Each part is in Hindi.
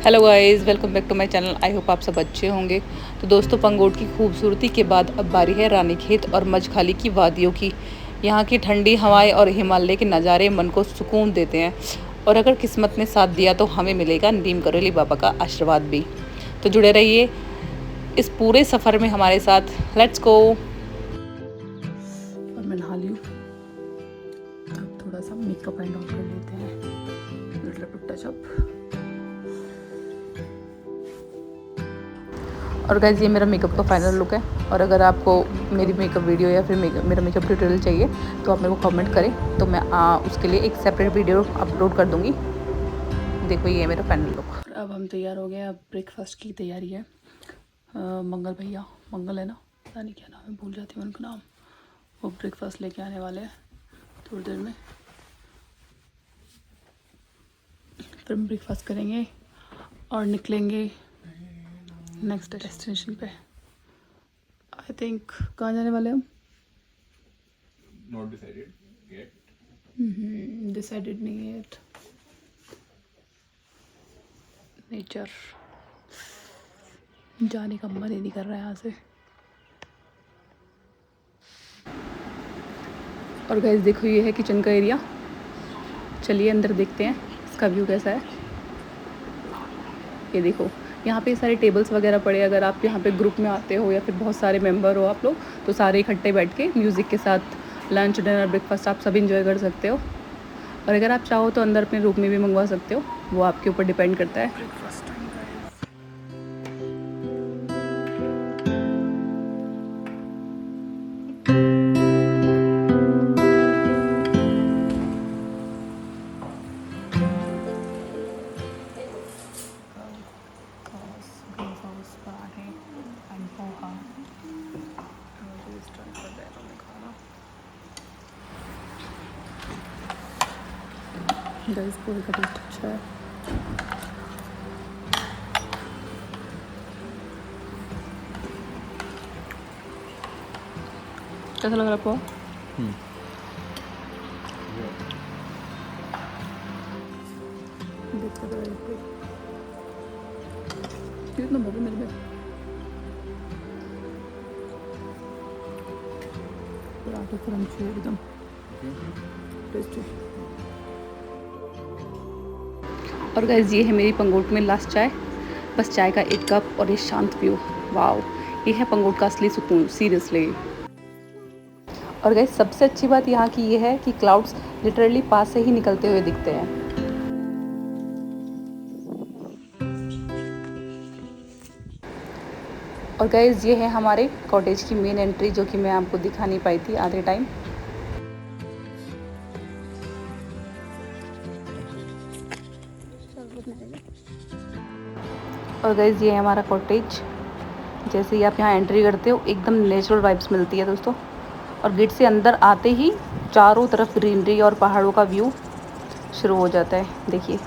Hello guys, welcome back to my channel. I hope आप सब अच्छे होंगे। तो दोस्तों, पंगोट की खूबसूरती के बाद अब बारी है रानीखेत और मजखाली की वादियों की। यहाँ की ठंडी हवाएं और हिमालय के नज़ारे मन को सुकून देते हैं, और अगर किस्मत ने साथ दिया तो हमें मिलेगा नीम करोली बाबा का आशीर्वाद भी। तो जुड़े रहिए इस पूरे सफ़र में हमारे साथ। Let's go. और मैं नहा ली हूँ, अब थोड़ा सा मेकअप एंड ऑन कर लेते हैं। टचअप। और गाइस, ये मेरा मेकअप का फाइनल लुक है। और अगर आपको मेरी मेकअप वीडियो या फिर मेरा मेकअप ट्यूटोरियल चाहिए तो आप मेरे को कमेंट करें, तो मैं उसके लिए एक सेपरेट वीडियो अपलोड कर दूँगी। देखो, ये मेरा फाइनल लुक। अब हम तैयार हो गए। अब ब्रेकफास्ट की तैयारी है। मंगल भैया, मंगल है ना, पता नहीं क्या नाम है, भूल जाती हूँ उनका नाम। वो ब्रेकफास्ट लेके आने वाले हैं थोड़ी देर में। फिर हम ब्रेकफास्ट करेंगे और निकलेंगे नेक्स्ट डेस्टिनेशन पे। आई थिंक कहाँ जाने वाले हम? Not decided yet. डिसाइडेड नहीं है। नेचर जाने का मन ही नहीं कर रहा है यहाँ से। और गाइस देखो, ये है किचन का एरिया। चलिए अंदर देखते हैं इसका व्यू कैसा है। ये देखो, यहाँ पे सारे टेबल्स वगैरह पड़े। अगर आप यहाँ पे ग्रुप में आते हो या फिर बहुत सारे मेंबर हो आप लोग, तो सारे इकट्ठे बैठ के म्यूज़िक के साथ लंच, डिनर, ब्रेकफास्ट आप सब इंजॉय कर सकते हो। और अगर आप चाहो तो अंदर अपने रूम में भी मंगवा सकते हो, वो आपके ऊपर डिपेंड करता है। गाइस, पोहे का टेस्ट अच्छा है। कैसा लग रहा है पोहा? कितना बहुत मेरे में पराठे क्रंची एकदम टेस्टी। और गाइस, ये है मेरी पंगोट में लास्ट चाय। बस चाय का एक कप और ये शांत व्यू। वाओ, ये है पंगोट का असली सुकून, सीरियसली। और गाइस, सबसे अच्छी बात यहाँ की ये है कि क्लाउड्स लिटरली पास से ही निकलते हुए दिखते हैं। और गाइस, ये है हमारे कॉटेज की मेन एंट्री, जो कि मैं आपको दिखा नहीं पाई थी आधे टाइम। और गाइस, ये है हमारा कॉटेज। जैसे ही आप यहाँ एंट्री करते हो, एकदम नेचुरल वाइब्स मिलती है दोस्तों। और गेट से अंदर आते ही चारों तरफ ग्रीनरी और पहाड़ों का व्यू शुरू हो जाता है, देखिए।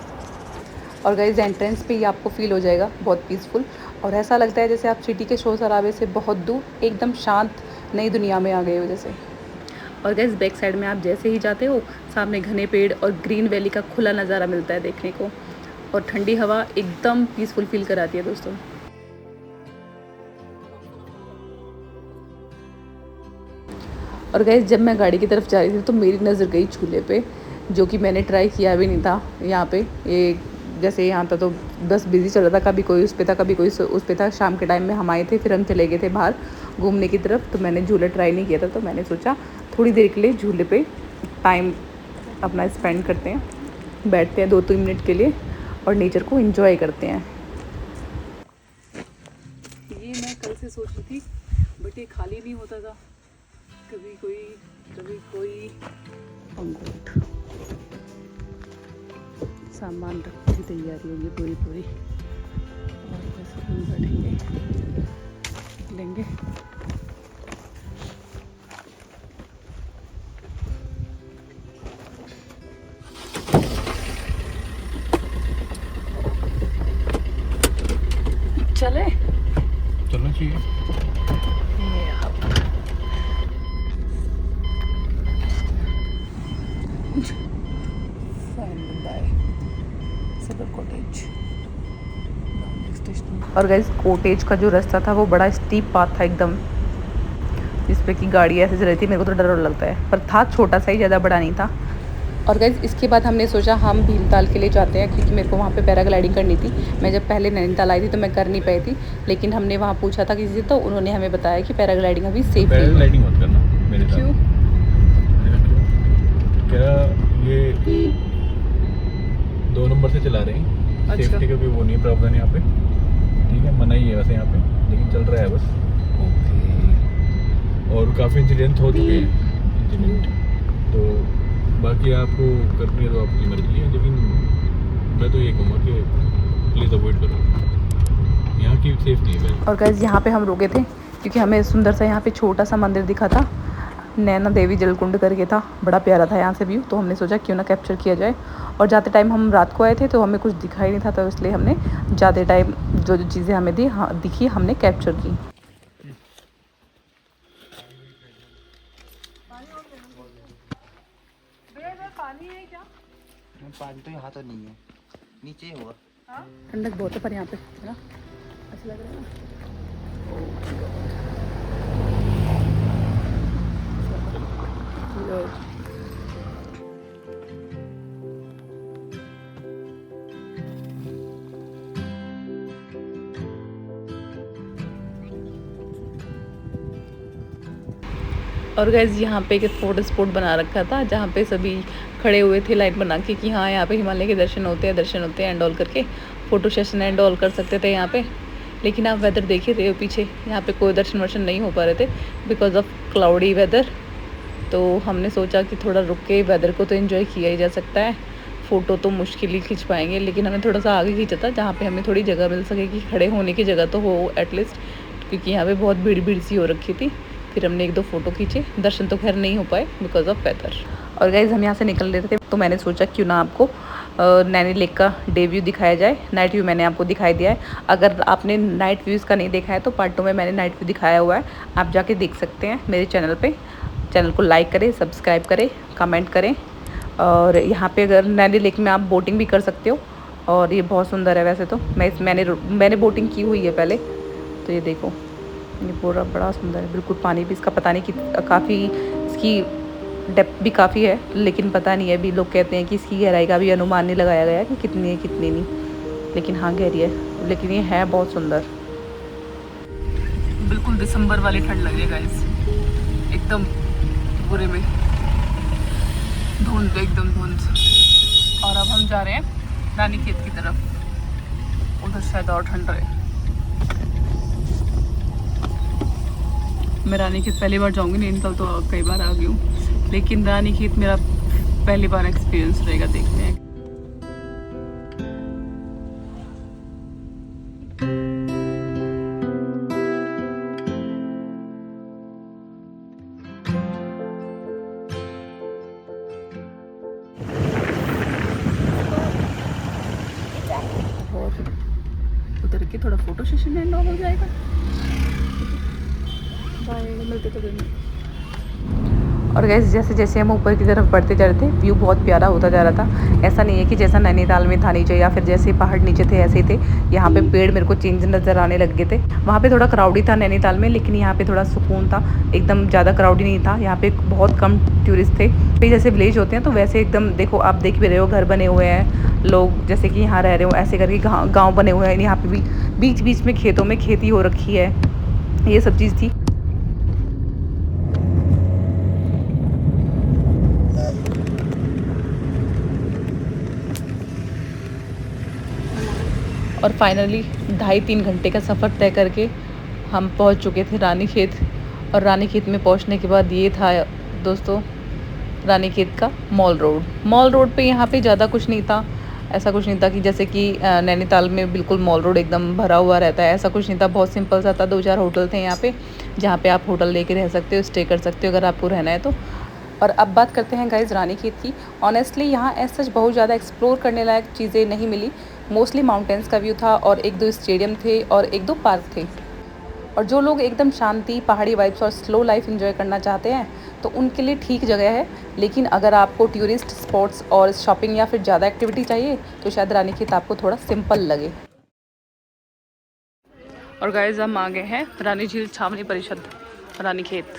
और गाइस, एंट्रेंस पे ही आपको फील हो जाएगा बहुत पीसफुल, और ऐसा लगता है जैसे आप सिटी के शोर शराबे से बहुत दूर एकदम शांत नई दुनिया में आ गए हो जैसे। और गाइस, बैक साइड में आप जैसे ही जाते हो, सामने घने पेड़ और ग्रीन वैली का खुला नज़ारा मिलता है देखने को, और ठंडी हवा एकदम पीसफुल फील कराती है दोस्तों। और गाइस, जब मैं गाड़ी की तरफ जा रही थी तो मेरी नज़र गई झूले पे, जो कि मैंने ट्राई किया भी नहीं था यहाँ पे। ये जैसे यहाँ था तो बस बिज़ी चल रहा था, कभी कोई उस पे था, कभी कोई उस पे था। शाम के टाइम में हम आए थे, फिर हम चले गए थे बाहर घूमने की तरफ, तो मैंने झूला ट्राई नहीं किया था। तो मैंने सोचा थोड़ी देर के लिए झूले पे टाइम अपना स्पेंड करते हैं, बैठते हैं 2-3 मिनट के लिए और नेचर को एंजॉय करते हैं। ये मैं कल से सोच रही थी, बट ये खाली नहीं होता था। कभी कोई पंगोट सामान रखने की तैयारी होगी पूरी। और बस हम बैठेंगे, लेंगे। चले चलना चाहिए। कॉटेज। और गाइस कॉटेज का जो रास्ता था वो बड़ा स्टीप पाथ था एकदम, जिस पे कि गाड़ी ऐसे चल रही थी। मेरे को तो डर लगता है, पर था छोटा सा ही, ज़्यादा बड़ा नहीं था। और गाइस इसके बाद हमने सोचा हम भीमताल के लिए जाते हैं, क्योंकि मेरे को वहाँ पे पैराग्लाइडिंग करनी थी। मैं जब पहले नैनीताल आई थी तो मैं कर नहीं पाई थी, लेकिन हमने वहाँ पूछा था किसी से, तो उन्होंने हमें बताया कि पैराग्लाइडिंग अभी सेफ नहीं है। पैराग्लाइडिंग मत करना मेरे साथ। क्यों? क्या ये 2 नंबर से चला रहे हैं। अच्छा। सेफ्टी का कोई वो नहीं है, प्रावधान यहाँ पे, ठीक है, मना ही है वैसे यहाँ पे, लेकिन चल रहा है बस। और काफ़ी इंसिडेंट हो चुके हैं इंसिडेंट, तो बाकी आपको करनी है तो आपकी मर्जी है, लेकिन मैं तो ये कहूँगा कि प्लीज़ अवॉइड करो, यहाँ की सेफ नहीं है। और गाइस यहाँ पे हम रुके थे क्योंकि हमें सुंदर सा यहाँ पे छोटा सा मंदिर दिखा था, नैना देवी जलकुंड करके था, बड़ा प्यारा था यहाँ से व्यू। तो हमने सोचा क्यों ना कैप्चर किया जाए। और जाते टाइम हम रात को आए थे तो हमें कुछ दिखाई नहीं था, तो इसलिए हमने जाते टाइम जो जो चीज़ें हमें दिखी हमने कैप्चर की। पानी है क्या? पानी तो यहाँ तो नहीं है, नीचे ही होगा। ठंडक बहुत है पर यहाँ पे, है ना, अच्छा लग रहा है ना। और गाइस यहाँ पे एक फ़ोटो स्पॉट बना रखा था, जहाँ पे सभी खड़े हुए थे लाइन बना के कि हाँ यहाँ पे हिमालय के दर्शन होते हैं एंड ऑल करके, फ़ोटो सेशन एंड ऑल कर सकते थे यहाँ पे। लेकिन आप वेदर देख ही रहे हो पीछे, यहाँ पे कोई दर्शन वर्शन नहीं हो पा रहे थे बिकॉज ऑफ क्लाउडी वेदर। तो हमने सोचा कि थोड़ा रुक के वेदर को तो एंजॉय किया ही जा सकता है, फ़ोटो तो मुश्किल ही खींच पाएंगे, लेकिन हमने थोड़ा सा आगे खींचा था जहाँ पे हमें थोड़ी जगह मिल सके कि खड़े होने की जगह तो हो एटलीस्ट, क्योंकि यहाँ पे बहुत भीड़ सी हो रखी थी। फिर हमने 1-2 फ़ोटो खींचे, दर्शन तो खैर नहीं हो पाए बिकॉज ऑफ वेदर। और गाइज हम यहाँ से निकल रहे थे तो मैंने सोचा क्यों ना आपको नैनी लेक का डे व्यू दिखाया जाए। नाइट व्यू मैंने आपको दिखाई दिया है, अगर आपने नाइट व्यूज़ का नहीं देखा है तो पार्ट 2 में मैंने नाइट व्यू दिखाया हुआ है, आप जाके देख सकते हैं मेरे चैनल पे। चैनल को लाइक करें, सब्सक्राइब करें, कमेंट करें। और यहाँ पे अगर नैनी लेक में आप बोटिंग भी कर सकते हो, और ये बहुत सुंदर है। वैसे तो मैंने बोटिंग की हुई है पहले, तो ये देखो ये पूरा बड़ा सुंदर है बिल्कुल। पानी भी इसका पता नहीं कि काफ़ी इसकी डेप्थ भी काफ़ी है, लेकिन पता नहीं है, अभी लोग कहते हैं कि इसकी गहराई का भी अनुमान नहीं लगाया गया कि कितनी है कितनी नहीं, लेकिन हाँ गहरी है, लेकिन ये है बहुत सुंदर। बिल्कुल दिसंबर वाली ठंड लगेगा इस एकदम पूरे में, धुंध एकदम धुंध। और अब हम जा रहे हैं रानीखेत की तरफ, उधर शायद और ठंड रहे। मैं रानीखेत पहली बार जाऊंगी, नैनीताल तो कई बार आ गई हूँ, लेकिन रानीखेत मेरा पहली बार एक्सपीरियंस रहेगा, देखते हैं। और उधर के थोड़ा फोटो सेशन एंड ऑल हो जाएगा। मिलते तो दिन। और गैस जैसे जैसे हम ऊपर की तरफ बढ़ते जा रहे थे, व्यू बहुत प्यारा होता जा रहा था। ऐसा नहीं है कि जैसा नैनीताल में था नीचे, या फिर जैसे पहाड़ नीचे थे ऐसे ही थे। यहाँ पे पेड़ मेरे को चेंज नज़र आने लग गए थे। वहाँ पे थोड़ा क्राउडी था नैनीताल में, लेकिन यहाँ पे थोड़ा सुकून था, एकदम ज़्यादा क्राउडी नहीं था। यहाँ पे बहुत कम टूरिस्ट थे। पे जैसे विलेज होते हैं तो वैसे एकदम देखो, आप देख भी रहे हो, घर बने हुए हैं, लोग जैसे कि यहाँ रह रहे हो ऐसे करके गाँव बने हुए हैं। यहाँ पे भी बीच बीच में खेतों में खेती हो रखी है, ये सब चीज़ थी। और फाइनली 2.5-3 घंटे का सफ़र तय करके हम पहुंच चुके थे रानीखेत। और रानीखेत में पहुंचने के बाद ये था दोस्तों रानीखेत का मॉल रोड पे यहाँ पे ज़्यादा कुछ नहीं था। ऐसा कुछ नहीं था कि जैसे कि नैनीताल में बिल्कुल मॉल रोड एकदम भरा हुआ रहता है, ऐसा कुछ नहीं था। बहुत सिंपल सा था, 2-4 होटल थे यहाँ पे, जहाँ पे आप होटल लेके रह सकते हो, स्टे कर सकते हो अगर आपको रहना है तो। और अब बात करते हैं गाइस रानीखेत की। ऑनेस्टली यहाँ ऐसा सच बहुत ज़्यादा एक्सप्लोर करने लायक चीज़ें नहीं मिली। मोस्टली माउंटेन्स का व्यू था, और 1-2 स्टेडियम थे, और 1-2 पार्क थे। और जो लोग एकदम शांति, पहाड़ी वाइब्स और स्लो लाइफ एंजॉय करना चाहते हैं तो उनके लिए ठीक जगह है। लेकिन अगर आपको टूरिस्ट स्पॉट्स और शॉपिंग या फिर ज़्यादा एक्टिविटी चाहिए तो शायद रानीखेत आपको थोड़ा सिंपल लगे। और गाइस हम आ गए हैं रानी झील छावनी परिषद रानीखेत।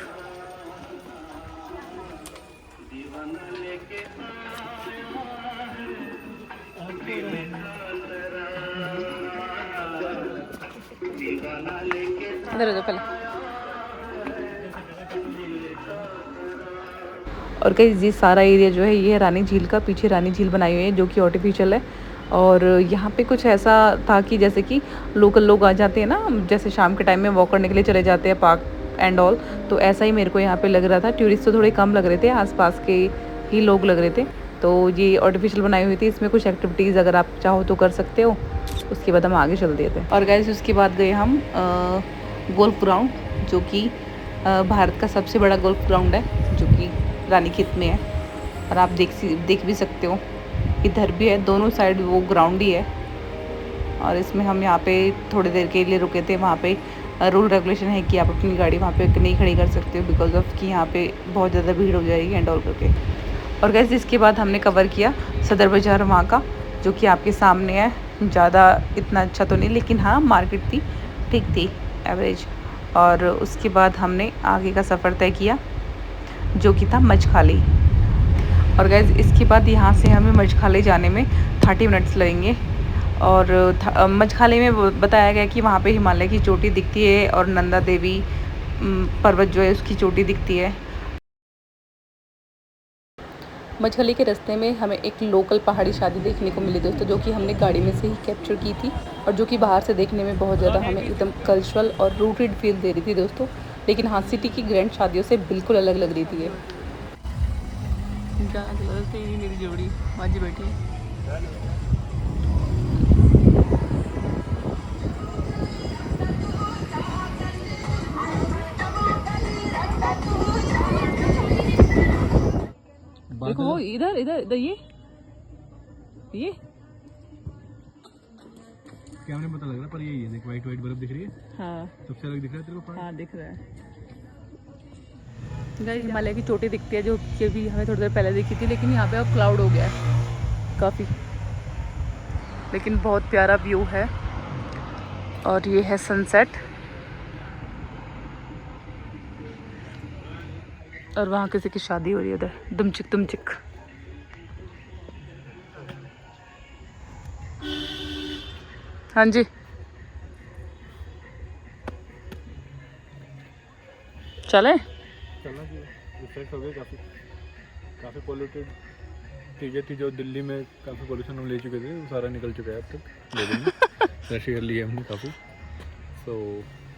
इधर आ जाओ पहले। और गाइस ये सारा एरिया जो है ये रानी झील का, पीछे रानी झील बनाई हुई है जो कि आर्टिफिशियल है। और यहाँ पे कुछ ऐसा था कि जैसे कि लोकल लोग आ जाते हैं ना, जैसे शाम के टाइम में वॉक करने के लिए चले जाते हैं पार्क एंड ऑल, तो ऐसा ही मेरे को यहाँ पे लग रहा था। टूरिस्ट तो थोड़े कम लग रहे थे, आसपास के ही लोग लग रहे थे। तो ये आर्टिफिशियल बनाई हुई थी, इसमें कुछ एक्टिविटीज़ अगर आप चाहो तो कर सकते हो। उसके बाद हम आगे चल दिए थे। और गाइस उसके बाद गए हम गोल्फ ग्राउंड, जो कि भारत का सबसे बड़ा गोल्फ ग्राउंड है, जो कि रानीखेत में है। और आप देख भी सकते हो, इधर भी है, दोनों साइड वो ग्राउंड ही है। और इसमें हम यहाँ पे थोड़ी देर के लिए रुके थे। वहाँ पे रूल रेगुलेशन है कि आप अपनी गाड़ी वहाँ पे नहीं खड़ी कर सकते हो, बिकॉज ऑफ कि यहाँ पे बहुत ज़्यादा भीड़ हो जाएगी एंड ऑल करके। और गैस इसके बाद हमने कवर किया सदर बाज़ार वहाँ का, जो कि आपके सामने है। ज़्यादा इतना अच्छा तो नहीं, लेकिन हाँ मार्केट थी, ठीक थी, एवरेज। और उसके बाद हमने आगे का सफ़र तय किया, जो कि था मचखाली। और गैस इसके बाद यहाँ से हमें मचखाली जाने में 30 मिनट्स लगेंगे। और मचखाली में बताया गया कि वहाँ पे हिमालय की चोटी दिखती है और नंदा देवी पर्वत जो है उसकी चोटी दिखती है। मचखाली के रास्ते में हमें एक लोकल पहाड़ी शादी देखने को मिली दोस्तों, जो कि हमने गाड़ी में से ही कैप्चर की थी, और जो कि बाहर से देखने में बहुत ज़्यादा हमें एकदम कल्चरल और रूटेड फील दे रही थी दोस्तों। लेकिन हाँ, सिटी की ग्रैंड शादियों से बिल्कुल अलग लग रही थी ये। मेरी जोड़ी आज बैठी है। देखो वो इधर इधर इधर ये कैमरे में पता लग रहा है, पर यही है, देख वाइट वाइट बर्फ दिख रही है। हाँ सबसे अलग दिख रहा है तेरे को पहाड़? हाँ दिख रहा है। गाइस हिमालय की चोटी दिखती है, जो कि भी हमें थोड़ी देर पहले दिखी थी, लेकिन यहाँ पे अब क्लाउड हो गया है काफ़ी। लेकिन बहुत प्यारा व्यू है। और ये है सनसेट। और वहाँ किसी की शादी हो रही है उधर, दुमचिक दुमचिक। हाँ जी चले। चलना चाहिए, रिफ्रेश हो गए। काफ़ी पॉल्यूटेड चीज़ें थी जो दिल्ली में, काफ़ी पॉल्यूशन हम ले चुके थे, वो सारा निकल चुका है अब तक लोगों ने। फ्रेश एयर लिया हमने काफ़ी, so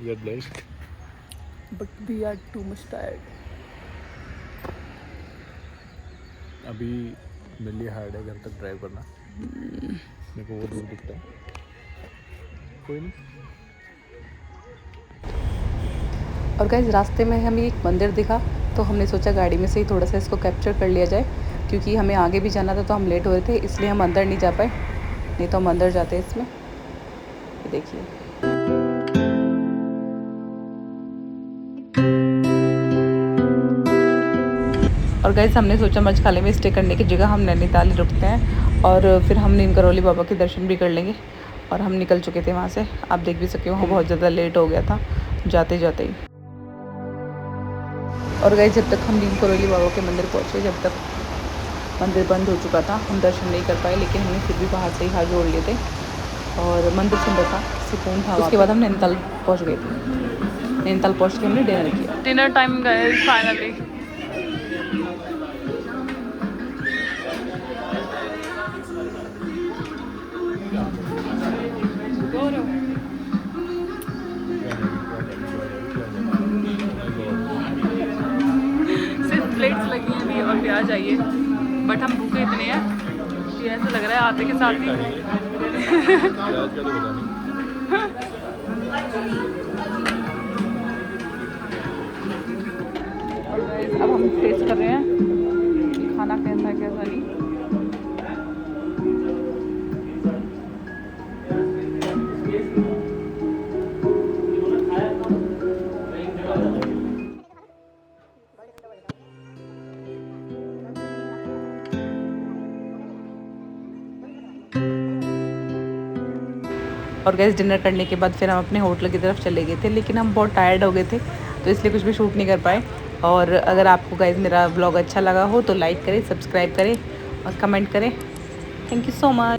we are blessed, but we are too much tired. अभी मेरे लिए हार्ड है घर तक ड्राइव करना, मेरे को वो दूर दिखता है। कोई नहीं। और गाइस रास्ते में हमें एक मंदिर दिखा, तो हमने सोचा गाड़ी में से ही थोड़ा सा इसको कैप्चर कर लिया जाए, क्योंकि हमें आगे भी जाना था तो हम लेट हो रहे थे, इसलिए हम अंदर नहीं जा पाए, नहीं तो हम अंदर जाते इसमें। ये देखिए। और गाइस हमने सोचा मचखाली में स्टे करने की जगह हम नैनीताल रुकते हैं, और फिर हम नीम करौली बाबा के दर्शन भी कर लेंगे। और हम निकल चुके थे वहाँ से, आप देख भी सकते हो, वहाँ बहुत ज़्यादा लेट हो गया था जाते जाते ही। और गाइस जब तक हम नीम करौली बाबा के मंदिर पहुँचे, जब तक मंदिर बंद हो चुका था, हम दर्शन नहीं कर पाए, लेकिन हमने फिर भी बाहर से ही हाथ जोड़ लिए थे। और मंदिर सुंदर था, सुकून था। उसके बाद हम नैनीताल पहुँच गए थे। नैनीताल पहुँच के हमने डिनर किया। डिनर टाइम गए फाइनली। सिर्फ प्लेट्स लगी हैं अभी और प्याज चाहिए, बट हम भूखे इतने हैं कि ऐसा लग रहा है आते के साथ ही। प्याज का तो पता नहीं। और गाइस अब हम टेस्ट कर रहे हैं कि खाना कैसा है कैसा नहीं। और गैस डिनर करने के बाद फिर हम अपने होटल की तरफ चले गए थे, लेकिन हम बहुत टायर्ड हो गए थे तो इसलिए कुछ भी शूट नहीं कर पाए। और अगर आपको गाइस मेरा ब्लॉग अच्छा लगा हो तो लाइक करें, सब्सक्राइब करें और कमेंट करें। Thank you so much.